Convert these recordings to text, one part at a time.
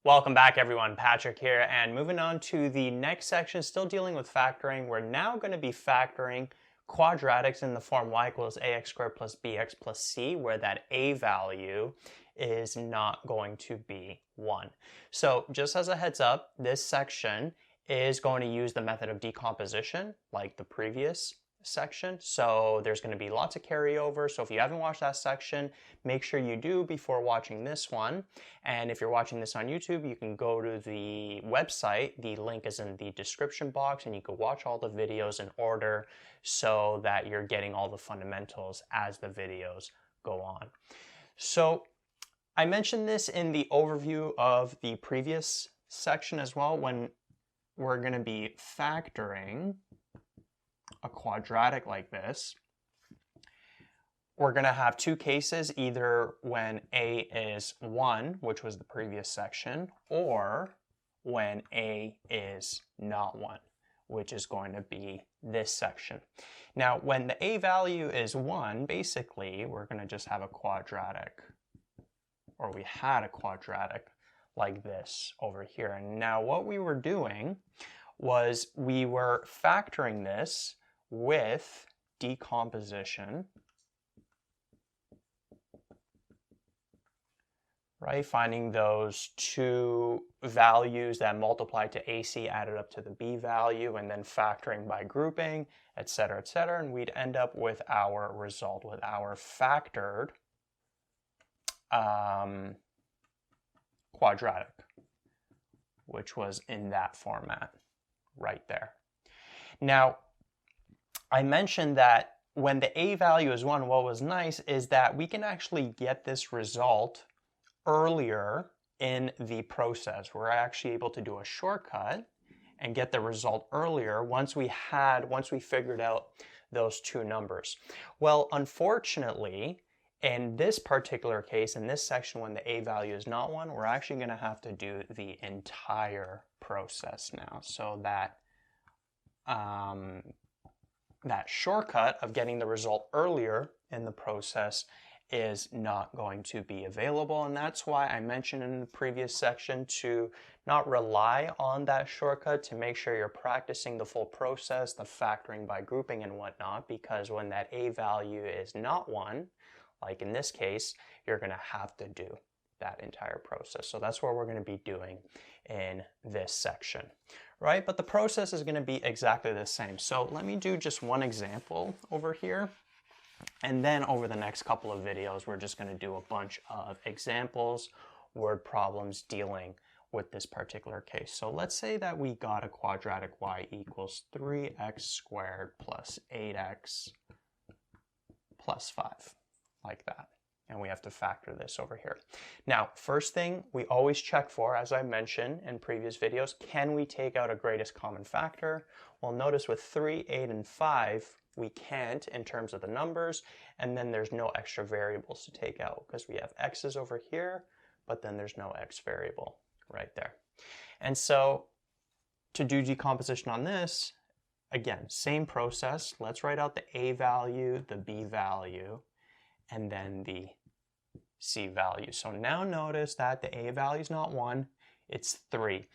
Welcome back everyone, Patrick here, and moving on to the next section, still dealing with factoring. We're now going to be factoring quadratics in the form y equals ax squared plus bx plus c, where that a value is not going to be 1. So just as a heads up, this section is going to use the method of decomposition like the previous section. So there's going to be lots of carryover. So if you haven't watched that section, make sure you do before watching this one. And if you're watching this on YouTube, you can go to the website. The link is in the description box, and you can watch all the videos in order so that you're getting all the fundamentals as the videos go on. So I mentioned this in the overview of the previous section as well, when we're going to be factoring a quadratic like this. We're going to have two cases, either when a is 1, which was the previous section, or when a is not 1, which is going to be this section. Now, when the a value is 1, basically, we're going to just have a quadratic, or we had a quadratic like this over here. And now what we were doing was we were factoring this with decomposition, right? Finding those two values that multiply to AC added up to the B value, and then factoring by grouping, etc., etc. And we'd end up with our result, with our factored quadratic, which was in that format right there. Now, I mentioned that when the a value is 1, what was nice is that we can actually get this result earlier in the process. We're actually able to do a shortcut and get the result earlier once we figured out those two numbers. Well, unfortunately, in this particular case, in this section, when the a value is not 1, we're actually going to have to do the entire process now. So that that shortcut of getting the result earlier in the process is not going to be available. And that's why I mentioned in the previous section to not rely on that shortcut, to make sure you're practicing the full process, the factoring by grouping and whatnot, because when that a value is not 1, like in this case, you're going to have to do that entire process. So that's what we're going to be doing in this section, right? But the process is going to be exactly the same. So let me do just one example over here. And then over the next couple of videos, we're just going to do a bunch of examples, word problems dealing with this particular case. So let's say that we got a quadratic y equals 3x squared plus 8x plus 5, like that. And we have to factor this over here. Now, first thing we always check for, as I mentioned in previous videos, can we take out a greatest common factor? Well, notice with 3, 8, and 5, we can't in terms of the numbers, and then there's no extra variables to take out because we have x's over here, but then there's no x variable right there. And so to do decomposition on this, again, same process. Let's write out the a value, the b value, and then the c value. So now notice that the a value is not 1, it's 3.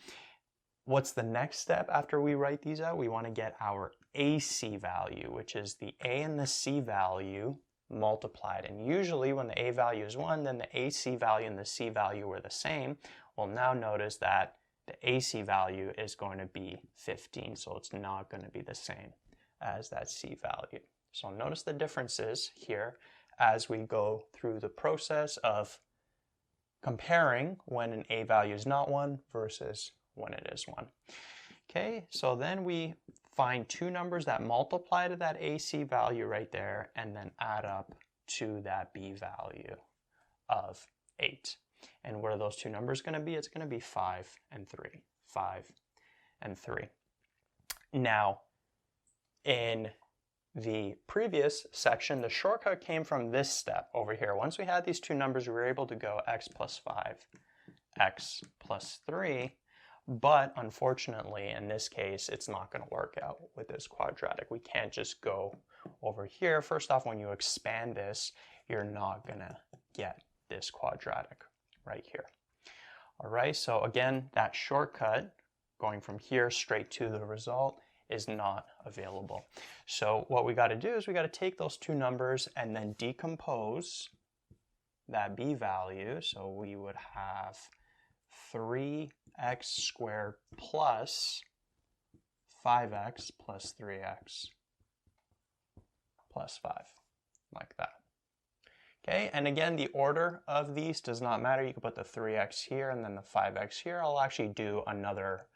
What's the next step after we write these out? We want to get our AC value, which is the a and the c value multiplied. And usually when the a value is 1, then the AC value and the c value are the same. Well, now notice that the AC value is going to be 15, so it's not going to be the same as that c value. So notice the differences here as we go through the process of comparing when an a value is not 1 versus when it is 1. Okay, so then we find two numbers that multiply to that AC value right there and then add up to that B value of 8. And what are those two numbers going to be? It's going to be 5 and 3. 5 and 3. Now, in the previous section, the shortcut came from this step over here. Once we had these two numbers, we were able to go x plus 5, x plus 3. But unfortunately, in this case, it's not going to work out with this quadratic. We can't just go over here. First off, when you expand this, you're not going to get this quadratic right here. All right, so again, that shortcut going from here straight to the result is not available. So what we got to do is we got to take those two numbers and then decompose that b value. So we would have 3x squared plus 5x plus 3x plus 5, like that. Okay, and again, the order of these does not matter. You can put the 3x here and then the 5x here. I'll actually do another,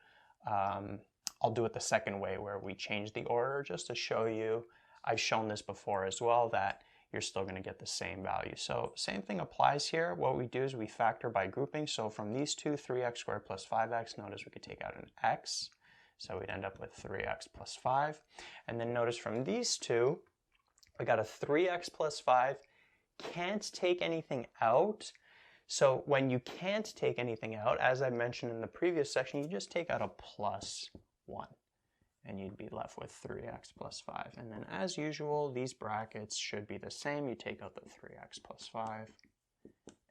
I'll do it the second way where we change the order just to show you. I've shown this before as well, that you're still going to get the same value. So same thing applies here. What we do is we factor by grouping. So from these two, 3x squared plus 5x, notice we could take out an x. So we'd end up with 3x plus 5. And then notice from these two, we got a 3x plus 5. Can't take anything out. So when you can't take anything out, as I mentioned in the previous section, you just take out a plus 1 and you'd be left with 3x plus 5. And then as usual, these brackets should be the same. You take out the 3x plus 5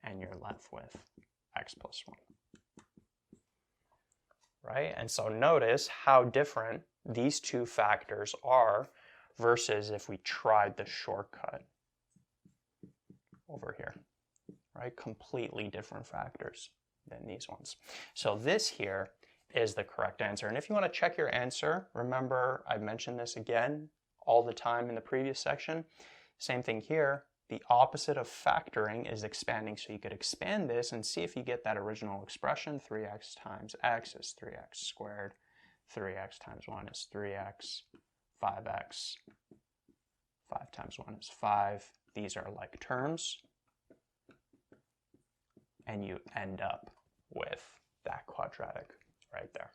and you're left with x plus 1. Right? And so notice how different these two factors are versus if we tried the shortcut over here, right? Completely different factors than these ones. So this here is the correct answer. And if you want to check your answer, remember I mentioned this again all the time in the previous section. Same thing here. The opposite of factoring is expanding. So you could expand this and see if you get that original expression. 3x times x is 3x squared. 3x times 1 is 3x. 5x. 5 times 1 is 5. These are like terms, and you end up with that quadratic right there.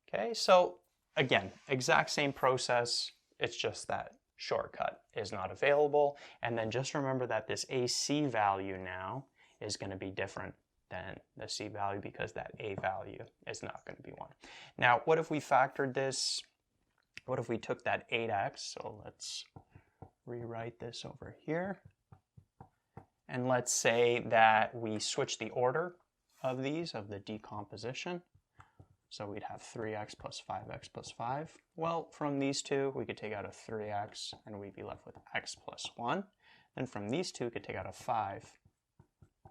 Okay, so again, exact same process, it's just that shortcut is not available. And then just remember that this AC value now is going to be different than the C value because that A value is not going to be 1. Now, what if we factored this? What if we took that 8x? So let's rewrite this over here. And let's say that we switch the order of these, of the decomposition. So we'd have 3x plus 5x plus 5. Well, from these two, we could take out a 3x, and we'd be left with x plus 1. Then from these two, we could take out a 5.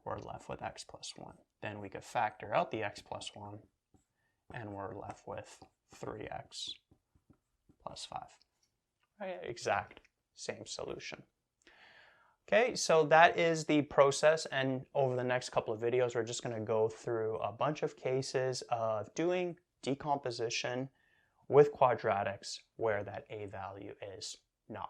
We're left with x plus 1. Then we could factor out the x plus 1, and we're left with 3x plus 5. Right? Exact same solution. Okay, so that is the process, and over the next couple of videos we're just going to go through a bunch of cases of doing decomposition with quadratics where that A value is not 1.